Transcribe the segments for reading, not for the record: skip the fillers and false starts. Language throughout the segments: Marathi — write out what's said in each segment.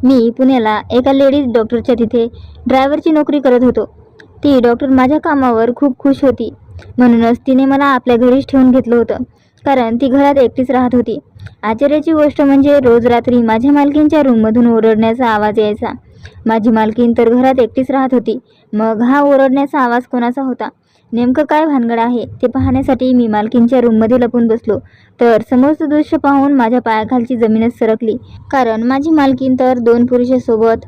मी पुण्याला एका लेडीज डॉक्टरच्या तिथे ड्रायव्हरची नोकरी करत होतो. ती डॉक्टर माझ्या कामावर खूप खुश होती. म्हणूनच तिने मला आपल्या घरीच ठेवून घेतलं होतं, कारण ती घरात एकटीच राहत होती. आश्चर्याची गोष्ट म्हणजे रोज रात्री माझ्या मालकींच्या रूममधून ओरडण्याचा आवाज यायचा. माझी मालकीन तर घरात एकटीच राहत होती. मग हा ओरडण्याचा आवाज कोणाचा होता? नेमकं काय भानगड आहे ते पाहण्यासाठी मी मालकींच्या रूममध्ये लपून बसलो. तर समोरचं दृश्य पाहून माझ्या पायाखालची जमीनच सरकली, कारण माझी मालकीन तर 2 पुरुषांसोबत.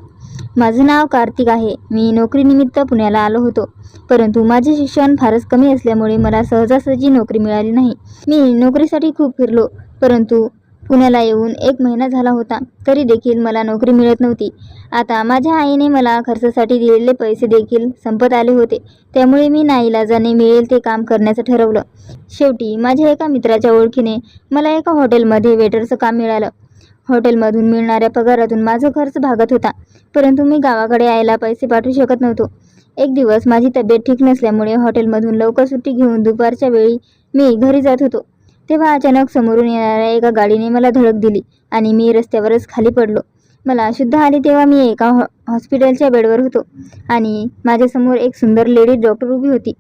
माझं नाव कार्तिक आहे. मी नोकरीनिमित्त पुण्याला आलो होतो, परंतु माझे शिक्षण फारच कमी असल्यामुळे मला सहजासहजी नोकरी मिळाली नाही. मी नोकरीसाठी खूप फिरलो, परंतु पुण्याला येऊन 1 महिना झाला होता, तरी देखील मला नोकरी मिळत नव्हती. आता माझ्या आईने मला खर्चासाठी दिलेले पैसे देखील संपत आले होते. त्यामुळे मी नाईलाजाने मिळेल ते काम करण्याचं ठरवलं. शेवटी माझ्या एका मित्राच्या ओळखीने मला एका हॉटेलमध्ये वेटरचं काम मिळालं. हॉटेलमधून मिळणाऱ्या पगारातून माझा खर्च भागत होता, परंतु मी गावाकडे यायला पैसे पाठवू शकत नव्हतो. एक दिवस माझी तब्येत ठीक नसल्यामुळे हॉटेलमधून लवकर सुट्टी घेऊन दुपारच्या वेळी मी घरी जात होतो. तेव्हा अचानक समोरून येणाऱ्या एका गाडीने मला धडक दिली आणि मी रस्त्यावरच खाली पडलो. मला शुद्ध आली तेव्हा मी एका हॉस्पिटलच्या बेडवर होतो आणि माझ्यासमोर एक सुंदर लेडीज डॉक्टर उभी होती.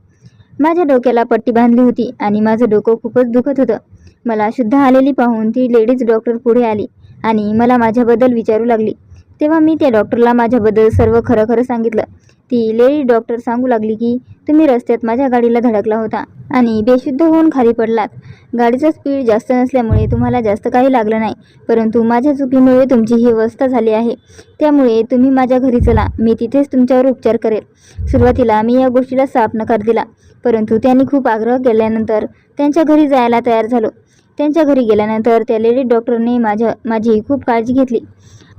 माझ्या डोक्याला पट्टी बांधली होती आणि माझं डोकं खूपच दुखत होतं. मला शुद्ध आलेली पाहून ती लेडीज डॉक्टर पुढे आली आणि मला माझ्याबद्दल विचारू लागली. तेव्हा मी त्या डॉक्टरला माझ्याबद्दल सर्व खरं खरं सांगितलं. ती लेडी डॉक्टर सांगू लागली की तुम्ही रस्त्यात माझ्या गाडीला धडकला होता आणि बेशुद्ध होऊन खाली पडलात. गाडीचा स्पीड जास्त नसल्यामुळे तुम्हाला जास्त काही लागलं नाही, परंतु माझ्या चुकीमुळे तुमची ही अवस्था झाली आहे. त्यामुळे तुम्ही माझ्या घरी चला, मी तिथेच तुमच्यावर उपचार करेल. सुरुवातीला मी या गोष्टीला साफ नकार दिला, परंतु त्यांनी खूप आग्रह केल्यानंतर त्यांच्या घरी जायला तयार झालो. त्यांच्या घरी गेल्यानंतर त्या लेडी डॉक्टरने माझी खूप काळजी घेतली.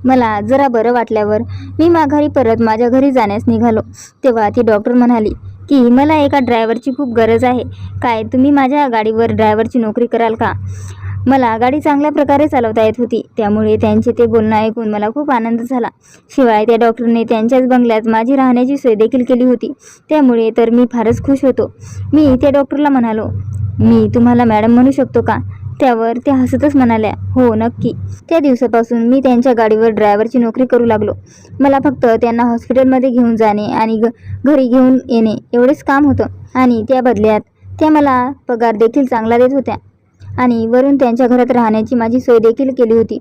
मला जरा बरं वाटल्यावर मी माघारी परत माझ्या घरी जाण्यास निघालो. तेव्हा ती डॉक्टर म्हणाली की मला एका ड्रायव्हरची खूप गरज आहे. काय तुम्ही माझ्या गाडीवर ड्रायव्हरची नोकरी कराल का? मला गाडी चांगल्या प्रकारे चालवता येत होती, त्यामुळे त्यांचे ते बोलणं ऐकून मला खूप आनंद झाला. शिवाय त्या डॉक्टरने त्यांच्याच बंगल्यात माझी राहण्याची सोय देखील केली होती. त्यामुळे तर मी फारच खुश होतो. मी त्या डॉक्टरला म्हणालो, मी तुम्हाला मॅडम म्हणू शकतो का? त्यावर त्या हसतच म्हणाल्या, हो नक्की. त्या दिवसापासून मी त्यांच्या गाडीवर ड्रायव्हरची नोकरी करू लागलो. मला फक्त त्यांना हॉस्पिटलमध्ये घेऊन जाणे आणि घरी घेऊन येणे एवढेच काम होतं आणि त्या बदल्यात त्या मला पगार देखील चांगला देत होत्या आणि वरून त्यांच्या घरात राहण्याची माझी सोय देखील केली होती.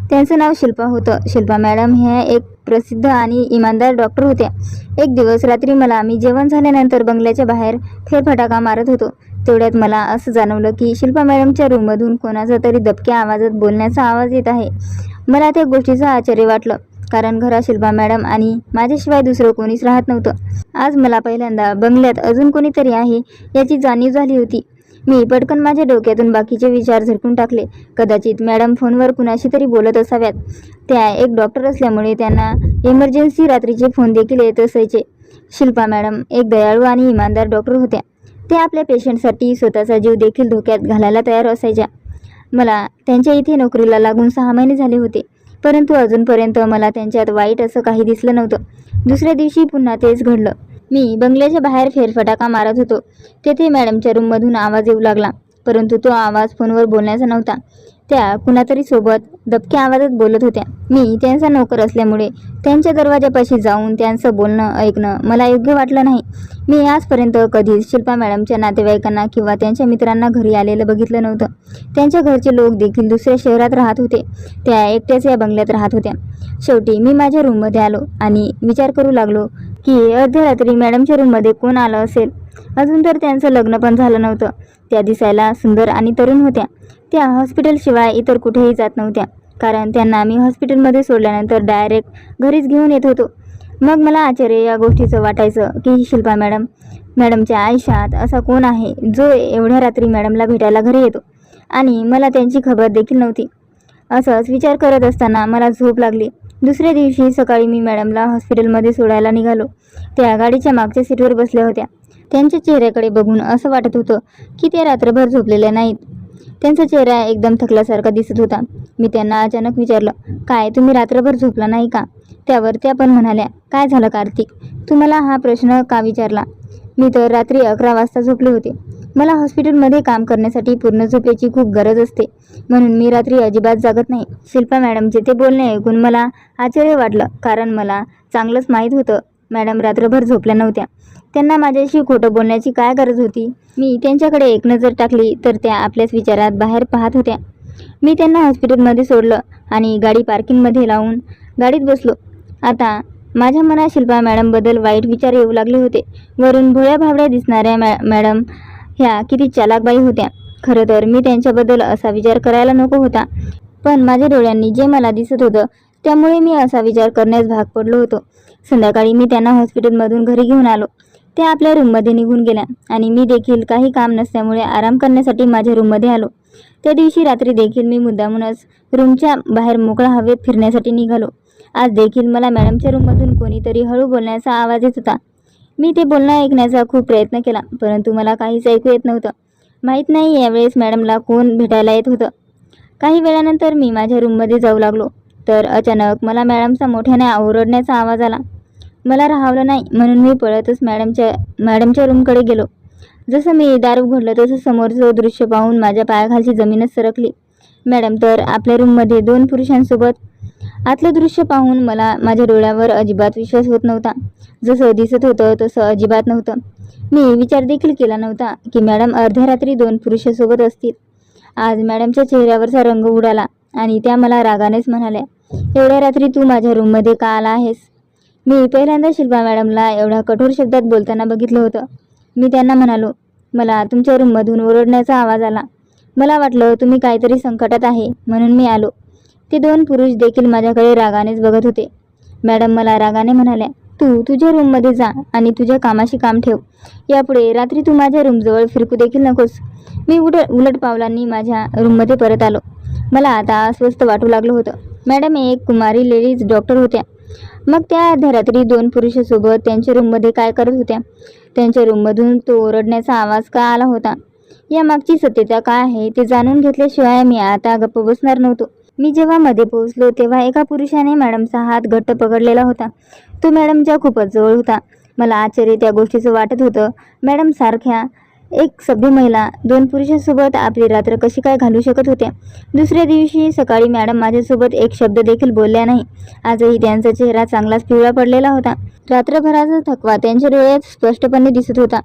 त्यांचं नाव शिल्पा होतं. शिल्पा मॅडम ह्या एक प्रसिद्ध आणि इमानदार डॉक्टर होत्या. एक दिवस रात्री मी जेवण झाल्यानंतर बंगल्याच्या बाहेर फेरफटका मारत होतो. तेवढ्यात मला असं जाणवलं की शिल्पा मॅडमच्या रूममधून कोणाचा तरी दबक्या आवाजात बोलण्याचा आवाज येत आहे. मला त्या गोष्टीचं आश्चर्य वाटलं, कारण घरात शिल्पा मॅडम आणि माझ्याशिवाय दुसरं कोणीच राहत नव्हतं. आज मला पहिल्यांदा बंगल्यात अजून कोणीतरी आहे याची जाणीव झाली होती. मी पटकन माझ्या डोक्यातून बाकीचे विचार झटकून टाकले. कदाचित मॅडम फोनवर कुणाशी तरी बोलत असाव्यात. त्या एक डॉक्टर असल्यामुळे त्यांना इमर्जन्सी रात्रीचे फोन देखील येत असायचे. शिल्पा मॅडम एक दयाळू आणि इमानदार डॉक्टर होत्या. त्या आपल्या पेशंटसाठी स्वतःचा जीव देखील धोक्यात घालायला तयार असायच्या. मला त्यांच्या इथे नोकरीला लागून 6 महिने झाले होते, परंतु अजूनपर्यंत मला त्यांच्यात वाईट असं काही दिसलं नव्हतं. दुसऱ्या दिवशी पुन्हा तेच घडलं. मी बंगल्याच्या बाहेर फेरफटका मारत होतो. तेथे मॅडमच्या रूममधून आवाज येऊ लागला, परंतु तो आवाज फोनवर बोलण्याचा नव्हता. त्या कुणातरी सोबत दबक्या आवाजात बोलत होत्या. मी त्यांचा नोकर असल्यामुळे त्यांच्या दरवाजापाशी जाऊन त्यांचं बोलणं ऐकणं मला योग्य वाटलं नाही. मी आजपर्यंत कधीच शिल्पा मॅडमच्या नातेवाईकांना किंवा त्यांच्या मित्रांना घरी आलेलं बघितलं नव्हतं. त्यांच्या घरचे लोक देखील दुसऱ्या शहरात राहत होते. त्या एकट्याच या बंगल्यात राहत होत्या. शेवटी मी माझ्या रूममध्ये आलो आणि विचार करू लागलो की अर्ध्या रात्री मॅडमच्या रूममध्ये कोण आलं असेल. अजून तर त्यांचं लग्न पण झालं नव्हतं. त्या दिसायला सुंदर आणि तरुण होत्या. त्या हॉस्पिटलशिवाय इतर कुठेही जात नव्हत्या, कारण त्यांना मी हॉस्पिटलमध्ये सोडल्यानंतर डायरेक्ट घरीच घेऊन येत होतो. मग मला आश्चर्य या गोष्टीचं वाटायचं की शिल्पा मॅडमच्या आयुष्यात असा कोण आहे जो एवढ्या रात्री मॅडमला भेटायला घरी येतो आणि मला त्यांची खबर देखील नव्हती. असंच विचार करत असताना मला झोप लागली. दुसऱ्या दिवशी सकाळी मी मॅडमला हॉस्पिटलमध्ये सोडायला निघालो. त्या गाडीच्या मागच्या सीटवर बसल्या होत्या. त्यांच्या चेहऱ्याकडे बघून असं वाटत होतं की त्या रात्रभर झोपलेल्या नाहीत. त्यांचा चेहरा एकदम थकल्यासारखा दिसत होता. मी त्यांना अचानक विचारलं, काय तुम्ही रात्रभर झोपला नाही का? त्यावर त्या पण म्हणाल्या, काय झालं कार्तिक, तू मला हा प्रश्न का विचारला? मी तर रात्री 11 वाजता झोपले होते. मला हॉस्पिटलमध्ये काम करण्यासाठी पूर्ण झोपेची खूप गरज असते, म्हणून मी रात्री अजिबात जागत नाही. शिल्पा मॅडमचे ते बोलणे ऐकून मला आश्चर्य वाटलं, कारण मला चांगलंच माहीत होतं मॅडम रात्रभर झोपल्या नव्हत्या. त्यांना माझ्याशी खोटं बोलण्याची काय गरज होती? मी त्यांच्याकडे एक नजर टाकली तर त्या आपल्याच विचारात बाहेर पाहत होत्या. मी त्यांना हॉस्पिटलमध्ये सोडलं आणि गाडी पार्किंगमध्ये लावून गाडीत बसलो. आता माझ्या मनात शिल्पा मॅडमबद्दल वाईट विचार येऊ लागले होते. वरून भोळ्या भाबड्या दिसणाऱ्या मॅडम ह्या किती चालाक बाई होत्या. खरं तर मी त्यांच्याबद्दल असा विचार करायला नको होता, पण माझ्या डोळ्यांनी जे मला दिसत होतं त्यामुळे मी असा विचार करण्यास भाग पडलो होतो. संध्याकाळी मी त्यांना हॉस्पिटलमधून घरी घेऊन आलो. त्या आपल्या रूममध्ये निघून गेल्या आणि मी देखील काही काम नसल्यामुळे आराम करण्यासाठी माझ्या रूममध्ये आलो. त्या दिवशी रात्री देखील मी मुद्दामूनच रूमच्या बाहेर मोकळ्या हवेत फिरण्यासाठी निघालो. आज देखील मला मॅडमच्या रूममधून कोणीतरी हळू बोलण्याचा आवाज येत होता. मी ते बोलणं ऐकण्याचा खूप प्रयत्न केला, परंतु मला काहीच ऐकू येत नव्हतं. माहीत नाही यावेळेस मॅडमला कोण भेटायला येत होतं. काही वेळानंतर मी माझ्या रूममध्ये जाऊ लागलो तर अचानक मला मॅडमचा मोठ्याने ओरडण्याचा आवाज आला. मला राहावलं नाही, म्हणून मी पळतच मॅडमच्या रूमकडे गेलो. जसं मी दार उघडलं तसं समोरचं दृश्य पाहून माझ्या पायाखालची जमीनच सरकली. मॅडम तर आपल्या रूममध्ये 2 पुरुषांसोबत. आतलं दृश्य पाहून मला माझ्या डोळ्यावर अजिबात विश्वास होत नव्हता. जसं दिसत होतं तसं अजिबात नव्हतं. मी विचार देखील केला नव्हता की मॅडम अर्ध्या रात्री 2 पुरुषासोबत असतील. आज मॅडमच्या चेहऱ्यावरचा रंग उडाला आणि त्या मला रागानेच म्हणाल्या, एवढ्या रात्री तू माझ्या रूममध्ये का आला आहेस? मी पहिल्यांदा शिल्पा मॅडमला एवढ्या कठोर शब्दात बोलताना बघितलं होतं. मी त्यांना म्हणालो, मला तुमच्या रूममधून ओरडण्याचा आवाज आला. मला वाटलं तुम्ही काहीतरी संकटात आहे म्हणून मी आलो. ते 2 पुरुष देखील माझ्याकडे रागानेच बघत होते. मॅडम मला रागाने म्हणाल्या, तू तुझ्या रूममध्ये जा आणि तुझ्या कामाशी काम ठेव. यापुढे रात्री तू माझ्या रूमजवळ फिरकू देखील नकोस. मी उलट पावलांनी माझ्या रूममध्ये परत आलो. मला आता अस्वस्थ वाटू लागलं होतं. मॅडम एक कुमारी लेडीज डॉक्टर होत्या. मग त्या अर्ध्या रात्री 2 पुरुषासोबत त्यांच्या रूममध्ये काय करत होत्या? त्यांच्या रूममधून तो ओरडण्याचा आवाज का आला होता? या मागची सत्यता काय आहे ते जाणून घेतल्याशिवाय मी आता गप्प बसणार नव्हतो. मी जेव्हा मध्ये पोहोचलो तेव्हा एका पुरुषाने मॅडमचा हात घट्ट पकडलेला होता. तो मॅडमच्या खूपच जवळ होता. मला आश्चर्य त्या गोष्टीचं वाटत होतं. मॅडम सारख्या एक सभ्य महिला 2 पुरुषांसोबत आपली रात्र कशी काय घालवू शकत होत्या? दुसऱ्या दिवशी सकाळी मॅडम माझ्यासोबत एक शब्द देखील बोलल्या नाही. आजही त्यांचा चेहरा चांगलाच पिवळा पडलेला होता. रात्रभराचा थकवा त्यांच्या डोळ्यात स्पष्टपणे दिसत होता.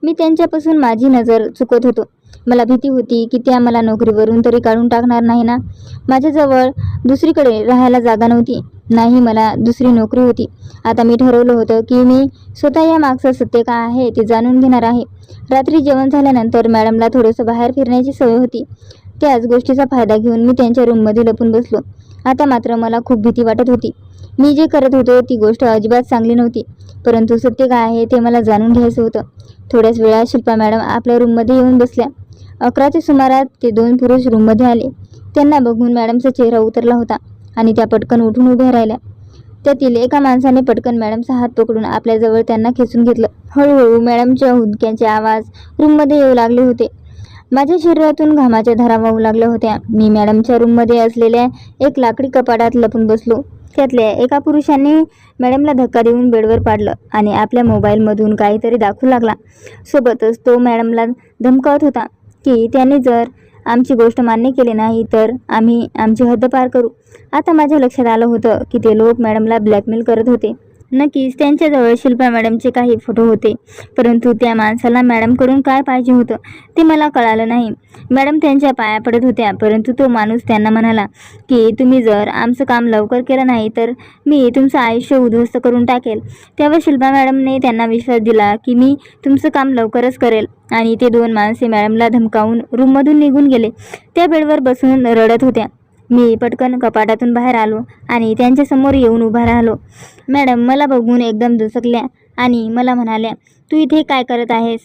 मी त्यांच्यापासून माझी नजर चुकत होतो. मला भीती होती की त्या मला नोकरीवरून तरी काढून टाकणार नाही ना. माझ्याजवळ दुसरीकडे राहायला जागा नव्हती, नाही मला दुसरी नोकरी होती. आता मी ठरवलं होतं की मी स्वतः या मागचं सत्य काय आहे ते जाणून घेणार आहे. रात्री जेवण झाल्यानंतर मॅडमला थोडंसं बाहेर फिरण्याची सवय होती. त्याच गोष्टीचा फायदा घेऊन मी त्यांच्या रूममध्ये लपून बसलो. आता मात्र मला खूप भीती वाटत होती. मी जे करत होतो ती गोष्ट अजिबात चांगली नव्हती, परंतु सत्य काय आहे ते मला जाणून घ्यायचं होतं. थोड्याच वेळात शिल्पा मॅडम आपल्या रूममध्ये येऊन बसल्या. 11च्या सुमारास ते 2 पुरुष रूममध्ये आले. त्यांना बघून मॅडमचा चेहरा उतरला होता आणि त्या पटकन उठून उभ्या राहिल्या. त्यातील एका माणसाने पटकन मॅडमचा हात पकडून आपल्याजवळ त्यांना खेचून घेतलं. हळूहळू मॅडमच्या हुंदक्यांचे आवाज रूममध्ये येऊ लागले होते. माझ्या शरीरातून घामाच्या धारा वाहू लागल्या होत्या. मी मॅडमच्या रूममध्ये असलेल्या एक लाकडी कपाटात लपून बसलो. त्यातल्या एका पुरुषाने मॅडमला धक्का देऊन बेडवर पाडलं आणि आपल्या मोबाईलमधून काहीतरी दाखवू लागला. सोबतच तो मॅडमला धमकावत होता की त्यांनी जर आमची गोष्ट मान्य केली नाही तर आम्ही आमची हद्द पार करू. आता माझ्या लक्षात आलं होतं की ते लोक मॅडमला ब्लॅकमेल करत होते. नक्कीच त्यांच्याजवळ शिल्पा मॅडमचे काही फोटो होते, परंतु त्या माणसाला मॅडमकडून काय पाहिजे होतं ते मला कळालं नाही. मॅडम त्यांच्या पाया पडत होत्या, परंतु तो माणूस त्यांना म्हणाला की तुम्ही जर आमचं काम लवकर केलं नाही तर मी तुमचं आयुष्य उद्ध्वस्त करून टाकेल. त्यावर शिल्पा मॅडमने त्यांना विश्वास दिला की मी तुमचं काम लवकरच करेल आणि ते 2 माणसे मॅडमला धमकावून रूममधून निघून गेले. त्या बेडवर बसून रडत होत्या. मी पटकन कपाटातून बाहेर आलो आणि त्यांच्यासमोर येऊन उभा राहिलो. मॅडम मला बघून एकदम दचकल्या आणि मला म्हणाल्या, तू इथे काय करत आहेस?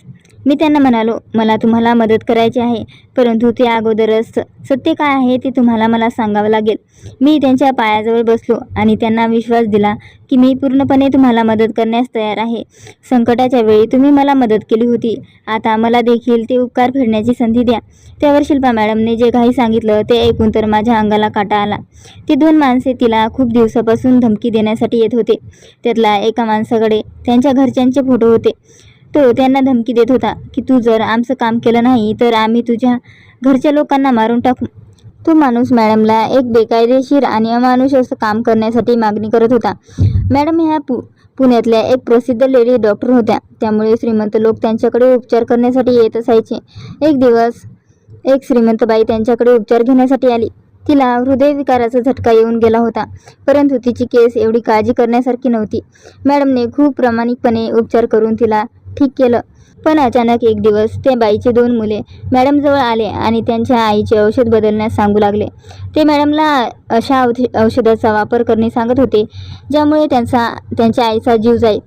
मी त्यांना म्हणालो, मला तुम्हाला मदत करायची आहे, परंतु त्या अगोदरच सत्य काय आहे ते तुम्हाला मला सांगावं लागेल. मी त्यांच्या पायाजवळ बसलो आणि त्यांना विश्वास दिला की मी पूर्णपणे तुम्हाला मदत करण्यास तयार आहे. संकटाच्या वेळी तुम्ही मला मदत केली होती, आता मला देखील ते उपकार फेडण्याची संधी द्या. त्यावर शिल्पा मॅडमने जे काही सांगितलं ते ऐकून तर माझ्या अंगाला काटा आला. ते 2 माणसे तिला खूप दिवसापासून धमकी देण्यासाठी येत होते. त्यातल्या एका माणसाकडे त्यांच्या घरच्यांचे फोटो होते. तो त्यांना धमकी देत होता की तू जर आमचं काम केलं नाही तर आम्ही तुझ्या घरच्या लोकांना मारून टाकू. तो माणूस मॅडमला एक बेकायदेशीर आणि अमानुष असं काम करण्यासाठी मागणी करत होता. मॅडम ह्या पुण्यातल्या एक प्रसिद्ध लेडी डॉक्टर होत्या, त्यामुळे श्रीमंत लोक त्यांच्याकडे उपचार करण्यासाठी येत असायचे. एक दिवस एक श्रीमंत बाई त्यांच्याकडे उपचार घेण्यासाठी आली. तिला हृदयविकाराचा झटका येऊन गेला होता, परंतु तिची केस एवढी काळजी करण्यासारखी नव्हती. मॅडमने खूप प्रामाणिकपणे उपचार करून तिला ठीक केलं. पण अचानक एक दिवस त्या बाईचे 2 मुले मॅडमजवळ आले आणि त्यांच्या आईचे औषध बदलण्यास सांगू लागले. ते मॅडमला अशा औषधाचा वापर करणे सांगत होते ज्यामुळे त्यांच्या आईचा जीव जाईल.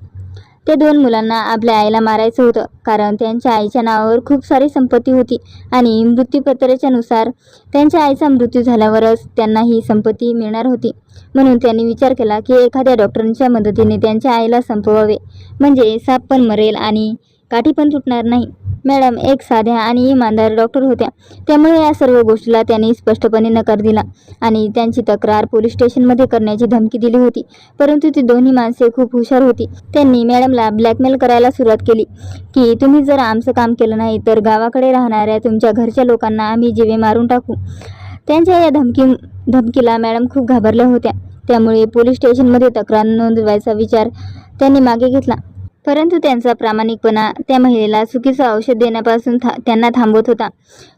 त्या 2 मुलांना आपल्या आईला मारायचं होतं, कारण त्यांच्या आईच्या नावावर खूप सारी संपत्ती होती आणि मृत्यूपत्राच्या नुसार त्यांच्या आईचा मृत्यू झाल्यावरच त्यांना ही संपत्ती मिळणार होती. म्हणून त्यांनी विचार केला की एखाद्या डॉक्टरांच्या मदतीने त्यांच्या आईला संपवावे, म्हणजे साप पण मरेल आणि काठी पण तुटणार नाही. मॅडम एक साध्या आणि इमानदार डॉक्टर होत्या, त्यामुळे या सर्व गोष्टीला त्यांनी स्पष्टपणे नकार दिला आणि त्यांची तक्रार पोलीस स्टेशनमध्ये करण्याची धमकी दिली होती. परंतु ती दोन्ही माणसे खूप हुशार होती. त्यांनी मॅडमला ब्लॅकमेल करायला सुरुवात केली की तुम्ही जर आमचं काम केलं नाही तर गावाकडे राहणाऱ्या तुमच्या घरच्या लोकांना आम्ही जीवे मारून टाकू. त्यांच्या या धमकीला मॅडम खूप घाबरल्या होत्या, त्यामुळे पोलीस स्टेशनमध्ये तक्रार नोंदवायचा विचार त्यांनी मागे घेतला. परंतु त्यांचा प्रामाणिकपणा त्या महिलेला चुकीचं औषध देण्यापासून त्यांना थांबवत होता.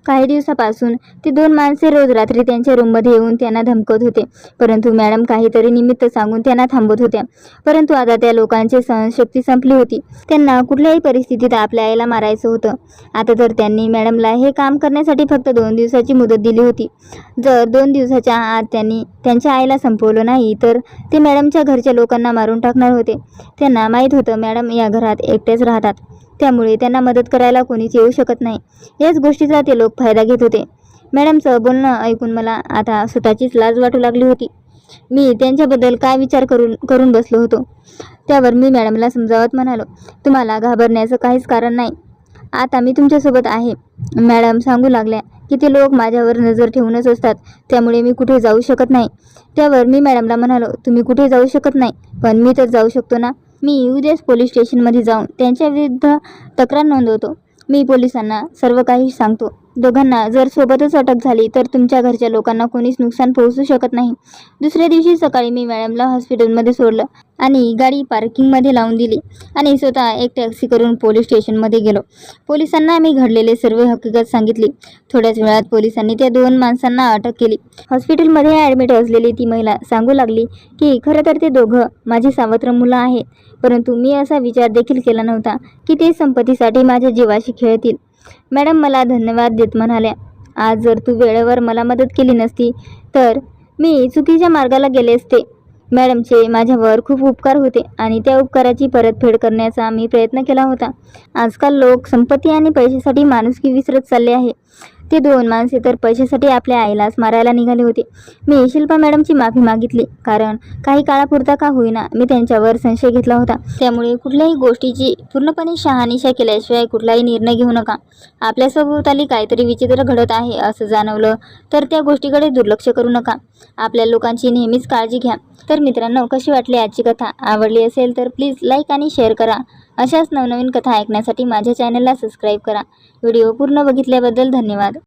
काही दिवसापासून ती 2 माणसे रोज रात्री त्यांच्या रूममध्ये येऊन त्यांना धमकवत होते, परंतु मॅडम काहीतरी निमित्त सांगून त्यांना थांबवत होत्या. परंतु आता त्या लोकांची सहनशक्ती संपली होती. त्यांना कुठल्याही परिस्थितीत आपल्या आईला मारायचं होतं. आता तर त्यांनी मॅडमला हे काम करण्यासाठी फक्त 2 दिवसाची मुदत दिली होती. जर 2 दिवसाच्या आत त्यांनी त्यांच्या आईला संपवलं नाही तर ते मॅडमच्या घरच्या लोकांना मारून टाकणार होते. त्यांना माहीत होतं मॅडम या घरात एकटेच राहतात, त्यामुळे त्यांना मदत करायला कोणीच येऊ शकत नाही. याच गोष्टीचा ते लोक फायदा घेत होते. मॅडमचं बोलणं ऐकून मला आता स्वतःचीच लाज वाटू लागली होती. मी त्यांच्याबद्दल काय विचार करून बसलो होतो. त्यावर मी मॅडमला समजावत म्हणालो, तुम्हाला घाबरण्याचं काहीच कारण नाही. आता मी तुमच्यासोबत आहे. मॅडम सांगू लागल्या की ते लोक माझ्यावर नजर ठेवूनच असतात, त्यामुळे मी कुठे जाऊ शकत नाही. त्यावर मी मॅडमला म्हणालो, तुम्ही कुठे जाऊ शकत नाही, पण मी तर जाऊ शकतो ना. मी उद्याच पोलीस स्टेशनमध्ये जाऊन त्यांच्याविरुद्ध तक्रार नोंदवतो. मी पोलिसांना सर्व काही सांगतो. दोघांना जर सोबतच अटक झाली तर तुमच्या घरच्या लोकांना कोणीच नुकसान पोहोचू शकत नाही. दुसऱ्या दिवशी सकाळी मी मॅडमला हॉस्पिटलमध्ये सोडलं आणि गाडी पार्किंगमध्ये लावून दिली आणि स्वतः एक टॅक्सी करून पोलीस स्टेशनमध्ये गेलो. पोलिसांना मी घडलेले सर्व हकीकत सांगितली. थोड्याच वेळात पोलिसांनी त्या 2 माणसांना अटक केली. हॉस्पिटलमध्ये ॲडमिट असलेली ती महिला सांगू लागली की खरं तर ते दोघं माझी सावत्र मुलं आहेत, परंतु मी असा विचार देखील केला नव्हता की ते संपत्तीसाठी माझ्या जीवाशी खेळतील. मॅडम मला धन्यवाद देत म्हणाल्या, आज जर तू वेळेवर मला मदत केली नसती तर मी चुकीच्या मार्गाला गेले असते. मॅडमचे माझ्यावर खूप उपकार होते आणि त्या उपकाराची परतफेड करण्याचा मी प्रयत्न केला होता. आजकाल लोक संपत्ती आणि पैशासाठी माणुसकी विसरत चालले आहे. ते 2 माणसे तर पैशासाठी आपल्या आईलाच मारायला निघाले होते. मी शिल्पा मॅडमची माफी मागितली, कारण काही काळापुरता का होईना मी त्यांच्यावर संशय घेतला होता. त्यामुळे कुठल्याही गोष्टीची पूर्णपणे शहानिशा केल्याशिवाय कुठलाही निर्णय घेऊ नका. आपल्या सभोवताली काहीतरी विचित्र घडत आहे असं जाणवलं तर त्या गोष्टीकडे दुर्लक्ष करू नका. आपल्या लोकांची नेहमीच काळजी घ्या. तर मित्रांनो, कशी वाटली आजची कथा? आवडली असेल तर प्लीज लाईक आणि शेअर करा. अशाच नवनवीन कथा ऐकण्यासाठी माझ्या चॅनलला सबस्क्राईब करा. व्हिडिओ पूर्ण बघितल्याबद्दल धन्यवाद.